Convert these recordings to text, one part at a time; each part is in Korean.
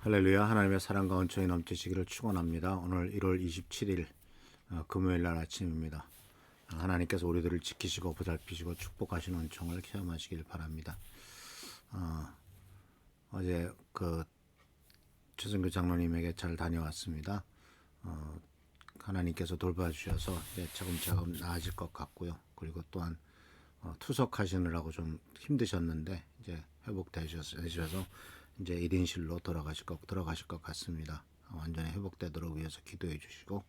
할렐루야. 하나님의 사랑과 은총이 넘치시기를 축원합니다. 오늘 1월 27일 금요일 날 아침입니다. 하나님께서 우리들을 지키시고 보살피시고 축복하시는 은총을 체험하시길 바랍니다. 어제 최승규 장로님에게 잘 다녀왔습니다. 하나님께서 돌봐주셔서 이제 차근차근 나아질 것 같고요. 그리고 또한 투석하시느라고 좀 힘드셨는데 이제 회복되셔서 이제 1인실로 들어가실 것 같습니다. 완전히 회복되도록 위해서 기도해 주시고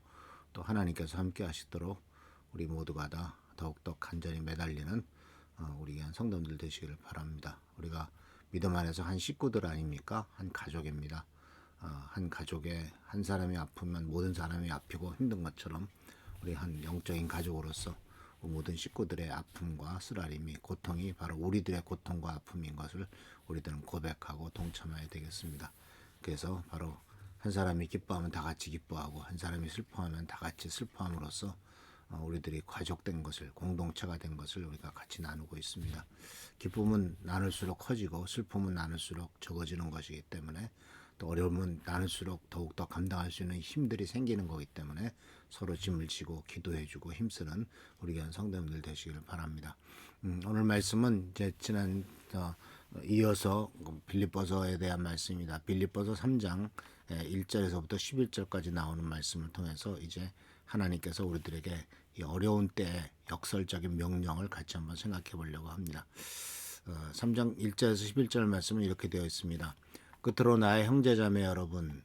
또 하나님께서 함께 하시도록 우리 모두가 다 더욱더 간절히 매달리는 우리 귀한 성도들 되시기를 바랍니다. 우리가 믿음 안에서 한 식구들 아닙니까? 한 가족입니다. 한 가족에 한 사람이 아프면 모든 사람이 아프고 힘든 것처럼 우리 한 영적인 가족으로서 모든 식구들의 아픔과 쓰라림이 고통이 바로 우리들의 고통과 아픔인 것을 우리들은 고백하고 동참해야 되겠습니다. 그래서 바로 한 사람이 기뻐하면 다 같이 기뻐하고 한 사람이 슬퍼하면 다 같이 슬퍼함으로써 우리들이 가족된 것을 공동체가 된 것을 우리가 같이 나누고 있습니다. 기쁨은 나눌수록 커지고 슬픔은 나눌수록 적어지는 것이기 때문에 또 어려움은 나눌수록 더욱더 감당할 수 있는 힘들이 생기는 거기 때문에 서로 짐을 지고 기도해주고 힘쓰는 우리 귀한 성도님들 되시기를 바랍니다. 오늘 말씀은 이제 이어서 빌립보서에 대한 말씀입니다. 빌립보서 3장 1절에서부터 11절까지 나오는 말씀을 통해서 이제 하나님께서 우리들에게 이 어려운 때의 역설적인 명령을 같이 한번 생각해 보려고 합니다. 3장 1절에서 11절 말씀은 이렇게 되어 있습니다. 끝으로 나의 형제자매 여러분,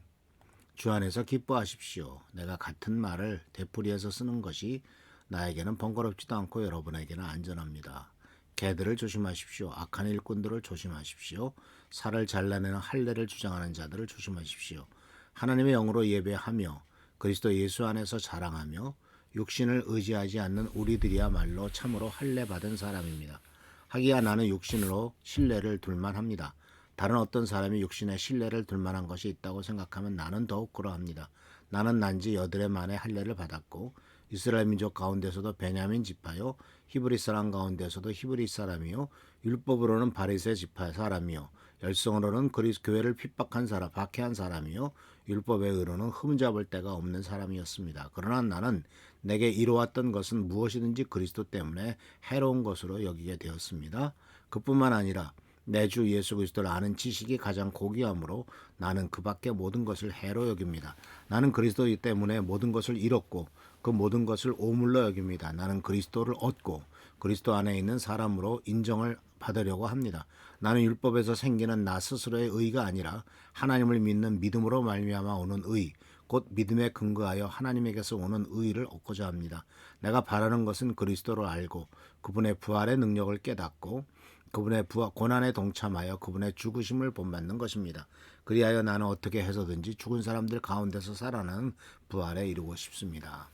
주 안에서 기뻐하십시오. 내가 같은 말을 되풀이해서 쓰는 것이 나에게는 번거롭지도 않고 여러분에게는 안전합니다. 개들을 조심하십시오. 악한 일꾼들을 조심하십시오. 살을 잘라내는 할례를 주장하는 자들을 조심하십시오. 하나님의 영으로 예배하며 그리스도 예수 안에서 자랑하며 육신을 의지하지 않는 우리들이야말로 참으로 할례 받은 사람입니다. 하기야 나는 육신으로 신뢰를 둘만합니다. 다른 어떤 사람이 육신에 신뢰를 둘만한 것이 있다고 생각하면 나는 더욱 그러합니다. 나는 난지 여드레 만에 할례를 받았고 이스라엘 민족 가운데서도 베냐민 지파요 히브리 사람 가운데서도 히브리 사람이요 율법으로는 바리새 지파 사람이요 열성으로는 그리스 교회를 핍박한 사람 박해한 사람이요 율법의 의로는 흠잡을 데가 없는 사람이었습니다. 그러나 나는 내게 이루었던 것은 무엇이든지 그리스도 때문에 해로운 것으로 여기게 되었습니다. 그뿐만 아니라 내 주 예수 그리스도를 아는 지식이 가장 고귀하므로 나는 그 밖의 모든 것을 해로 여깁니다. 나는 그리스도 때문에 모든 것을 잃었고 그 모든 것을 오물러 여깁니다. 나는 그리스도를 얻고 그리스도 안에 있는 사람으로 인정을 받으려고 합니다. 나는 율법에서 생기는 나 스스로의 의가 아니라 하나님을 믿는 믿음으로 말미암아 오는 의, 곧 믿음에 근거하여 하나님에게서 오는 의를 얻고자 합니다. 내가 바라는 것은 그리스도를 알고 그분의 부활의 능력을 깨닫고 그분의 고난에 동참하여 그분의 죽으심을 본받는 것입니다. 그리하여 나는 어떻게 해서든지 죽은 사람들 가운데서 살아나는 부활에 이르고 싶습니다.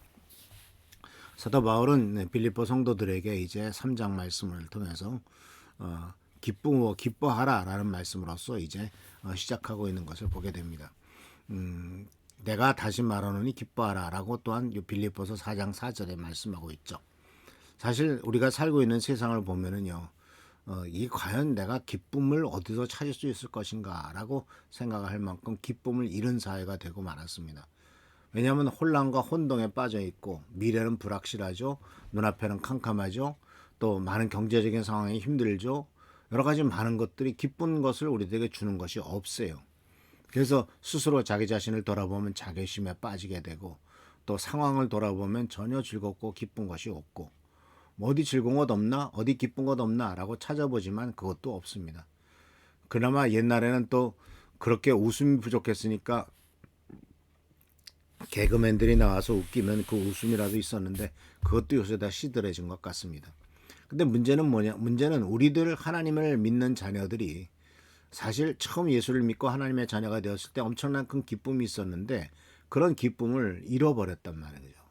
사도 바울은 빌립보 성도들에게 이제 3장 말씀을 통해서 기뻐하라라는 말씀으로써 이제 시작하고 있는 것을 보게 됩니다. 내가 다시 말하노니 기뻐하라라고 또한 빌립보서 4장 4절에 말씀하고 있죠. 사실 우리가 살고 있는 세상을 보면은요. 이 과연 내가 기쁨을 어디서 찾을 수 있을 것인가라고 생각할 만큼 기쁨을 잃은 사회가 되고 말았습니다. 왜냐하면 혼란과 혼동에 빠져 있고 미래는 불확실하죠. 눈앞에는 캄캄하죠. 또 많은 경제적인 상황이 힘들죠. 여러 가지 많은 것들이 기쁜 것을 우리들에게 주는 것이 없어요. 그래서 스스로 자기 자신을 돌아보면 자괴심에 빠지게 되고 또 상황을 돌아보면 전혀 즐겁고 기쁜 것이 없고 어디 즐거운 것 없나? 어디 기쁜 것 없나? 라고 찾아보지만 그것도 없습니다. 그나마 옛날에는 또 그렇게 웃음이 부족했으니까 개그맨들이 나와서 웃기면 그 웃음이라도 있었는데 그것도 요새 다 시들해진 것 같습니다. 근데 문제는 뭐냐? 문제는 우리들 하나님을 믿는 자녀들이 사실 처음 예수를 믿고 하나님의 자녀가 되었을 때 엄청난 큰 기쁨이 있었는데 그런 기쁨을 잃어버렸단 말이죠.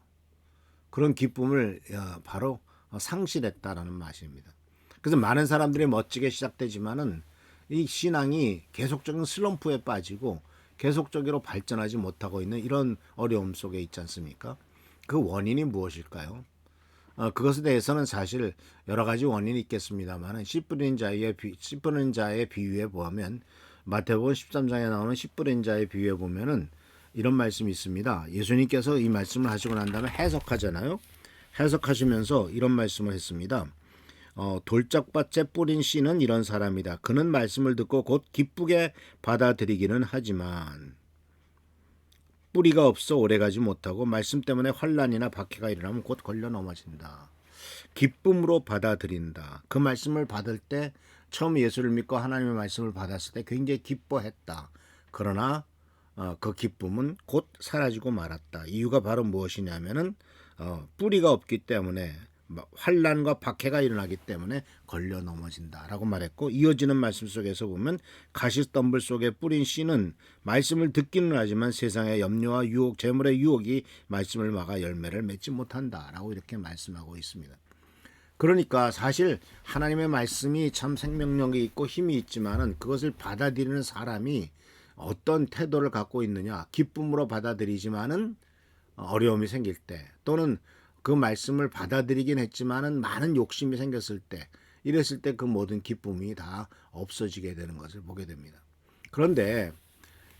그런 기쁨을 바로 상실했다라는 말입니다. 그래서 많은 사람들이 멋지게 시작되지만은 이 신앙이 계속적인 슬럼프에 빠지고 계속적으로 발전하지 못하고 있는 이런 어려움 속에 있지 않습니까? 그 원인이 무엇일까요? 그것에 대해서는 사실 여러 가지 원인이 있겠습니다만은 씨 뿌리는 자의 비유에 보면 마태복음 13장에 나오는 씨 뿌린 자의 비유에 보면은 이런 말씀이 있습니다. 예수님께서 이 말씀을 하시고 난 다음에 해석하잖아요. 해석하시면서 이런 말씀을 했습니다. 돌짝밭에 뿌린 씨는 이런 사람이다. 그는 말씀을 듣고 곧 기쁘게 받아들이기는 하지만 뿌리가 없어 오래가지 못하고 말씀 때문에 환난이나 박해가 일어나면 곧 걸려 넘어진다. 기쁨으로 받아들인다. 그 말씀을 받을 때 처음 예수를 믿고 하나님의 말씀을 받았을 때 굉장히 기뻐했다. 그러나 그 기쁨은 곧 사라지고 말았다. 이유가 바로 무엇이냐면은 뿌리가 없기 때문에 환난과 박해가 일어나기 때문에 걸려 넘어진다라고 말했고, 이어지는 말씀 속에서 보면 가시덤불 속에 뿌린 씨는 말씀을 듣기는 하지만 세상의 염려와 유혹, 재물의 유혹이 말씀을 막아 열매를 맺지 못한다라고 이렇게 말씀하고 있습니다. 그러니까 사실 하나님의 말씀이 참 생명력이 있고 힘이 있지만은 그것을 받아들이는 사람이 어떤 태도를 갖고 있느냐, 기쁨으로 받아들이지만은 어려움이 생길 때, 또는 그 말씀을 받아들이긴 했지만은 많은 욕심이 생겼을 때, 이랬을 때 그 모든 기쁨이 다 없어지게 되는 것을 보게 됩니다. 그런데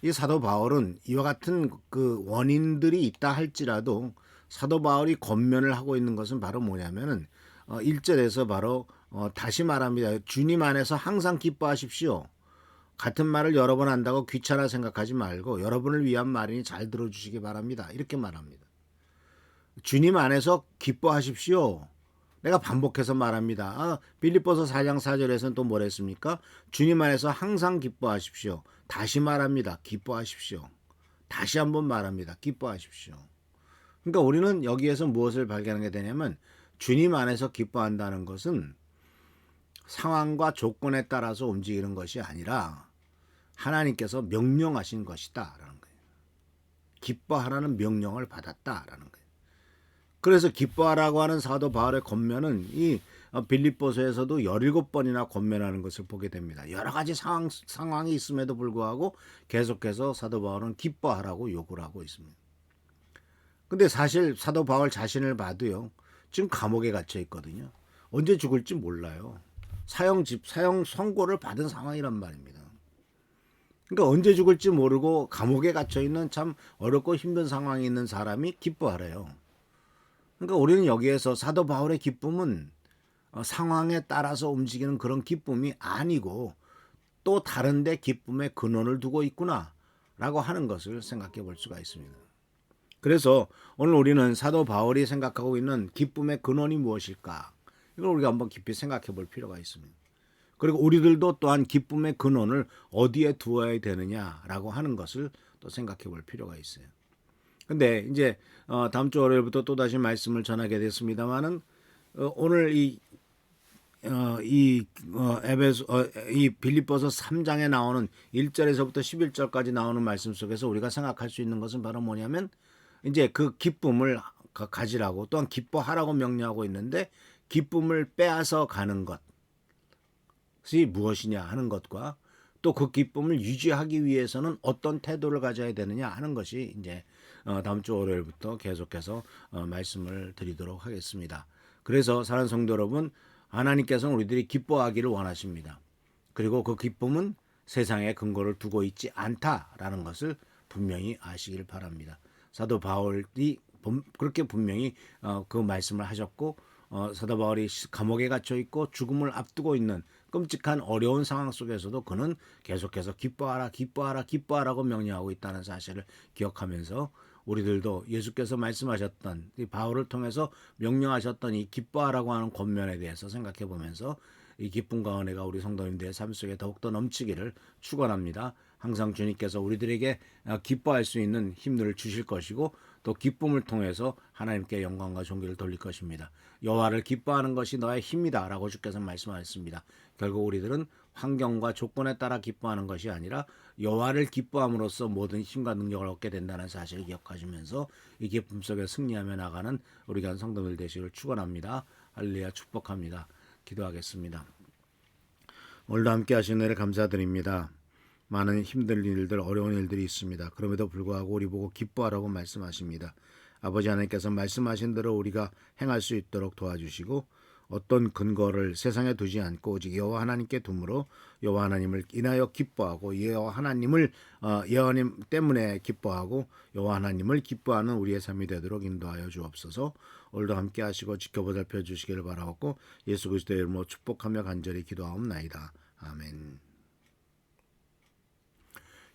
이 사도 바울은 이와 같은 그 원인들이 있다 할지라도 사도 바울이 권면을 하고 있는 것은 바로 뭐냐면은 1절에서 바로 다시 말합니다. 주님 안에서 항상 기뻐하십시오. 같은 말을 여러 번 한다고 귀찮아 생각하지 말고 여러분을 위한 말이니 잘 들어주시기 바랍니다. 이렇게 말합니다. 주님 안에서 기뻐하십시오. 내가 반복해서 말합니다. 빌립보서 4장 4절에서는 또 뭐라 했습니까? 주님 안에서 항상 기뻐하십시오. 다시 말합니다. 기뻐하십시오. 다시 한번 말합니다. 기뻐하십시오. 그러니까 우리는 여기에서 무엇을 발견하게 되냐면 주님 안에서 기뻐한다는 것은 상황과 조건에 따라서 움직이는 것이 아니라 하나님께서 명령하신 것이다라는 거예요. 기뻐하라는 명령을 받았다라는 거예요. 그래서 기뻐하라고 하는 사도 바울의 권면은 이 빌립보서에서도 17번이나 권면하는 것을 보게 됩니다. 여러 가지 상황이 있음에도 불구하고 계속해서 사도 바울은 기뻐하라고 요구를 하고 있습니다. 근데 사실 사도 바울 자신을 봐도요, 지금 감옥에 갇혀 있거든요. 언제 죽을지 몰라요. 사형 선고를 받은 상황이란 말입니다. 그러니까 언제 죽을지 모르고 감옥에 갇혀 있는 참 어렵고 힘든 상황에 있는 사람이 기뻐하래요. 그러니까 우리는 여기에서 사도 바울의 기쁨은 상황에 따라서 움직이는 그런 기쁨이 아니고 또 다른데 기쁨의 근원을 두고 있구나라고 하는 것을 생각해 볼 수가 있습니다. 그래서 오늘 우리는 사도 바울이 생각하고 있는 기쁨의 근원이 무엇일까? 이걸 우리가 한번 깊이 생각해 볼 필요가 있습니다. 그리고 우리들도 또한 기쁨의 근원을 어디에 두어야 되느냐라고 하는 것을 또 생각해 볼 필요가 있어요. 근데 이제 다음 주 월요일부터 또 다시 말씀을 전하게 됐습니다만은 오늘 이 빌립보서 3장에 나오는 1절에서부터 11절까지 나오는 말씀 속에서 우리가 생각할 수 있는 것은 바로 뭐냐면 이제 그 기쁨을 가지라고, 또한 기뻐하라고 명령하고 있는데 기쁨을 빼앗아 가는 것이 무엇이냐 하는 것과 또 그 기쁨을 유지하기 위해서는 어떤 태도를 가져야 되느냐 하는 것이 이제 다음 주 월요일부터 계속해서 말씀을 드리도록 하겠습니다. 그래서 사랑하는 성도 여러분, 하나님께서는 우리들이 기뻐하기를 원하십니다. 그리고 그 기쁨은 세상에 근거를 두고 있지 않다라는 것을 분명히 아시길 바랍니다. 사도 바울이 그렇게 분명히 그 말씀을 하셨고, 사도 바울이 감옥에 갇혀 있고 죽음을 앞두고 있는 끔찍한 어려운 상황 속에서도 그는 계속해서 기뻐하라, 기뻐하라, 기뻐하라고 명령하고 있다는 사실을 기억하면서 우리들도 예수께서 말씀하셨던 이 바울을 통해서 명령하셨던 이 기뻐하라고 하는 권면에 대해서 생각해 보면서 이 기쁨과 은혜가 우리 성도님들의 삶 속에 더욱더 넘치기를 축원합니다. 항상 주님께서 우리들에게 기뻐할 수 있는 힘들을 주실 것이고 또 기쁨을 통해서 하나님께 영광과 존귀를 돌릴 것입니다. 여호와를 기뻐하는 것이 너의 힘이다 라고 주께서 말씀하셨습니다. 결국 우리들은 환경과 조건에 따라 기뻐하는 것이 아니라 여호와를 기뻐함으로써 모든 힘과 능력을 얻게 된다는 사실을 기억하시면서 이 기쁨 속에 승리하며 나가는 우리 교회 성도들 되시기를 축원합니다. 할렐루야, 축복합니다. 기도하겠습니다. 오늘도 함께 하신 은혜를 감사드립니다. 많은 힘든 일들, 어려운 일들이 있습니다. 그럼에도 불구하고 우리 보고 기뻐하라고 말씀하십니다. 아버지 하나님께서 말씀하신 대로 우리가 행할 수 있도록 도와주시고 어떤 근거를 세상에 두지 않고 오직 여호와 하나님께 두므로 여호와 하나님을 인하여 기뻐하고 여호와 하나님을 여호와 하나님 때문에 기뻐하고 여호와 하나님을 기뻐하는 우리의 삶이 되도록 인도하여 주옵소서. 오늘도 함께 하시고 지켜보살펴 주시기를 바라옵고 예수 그리스도의 이름으로 축복하며 간절히 기도하옵나이다. 아멘.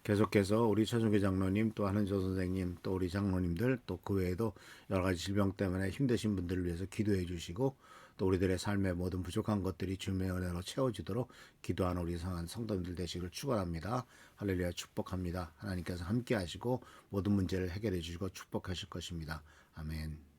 계속해서 우리 최종기 장로님 또 한은조 선생님 또 우리 장로님들 또 그 외에도 여러 가지 질병 때문에 힘드신 분들을 위해서 기도해 주시고 또 우리들의 삶의 모든 부족한 것들이 주님의 은혜로 채워지도록 기도하는 우리 성도님들 되시기를 축원합니다. 할렐루야 축복합니다. 하나님께서 함께 하시고 모든 문제를 해결해 주시고 축복하실 것입니다. 아멘.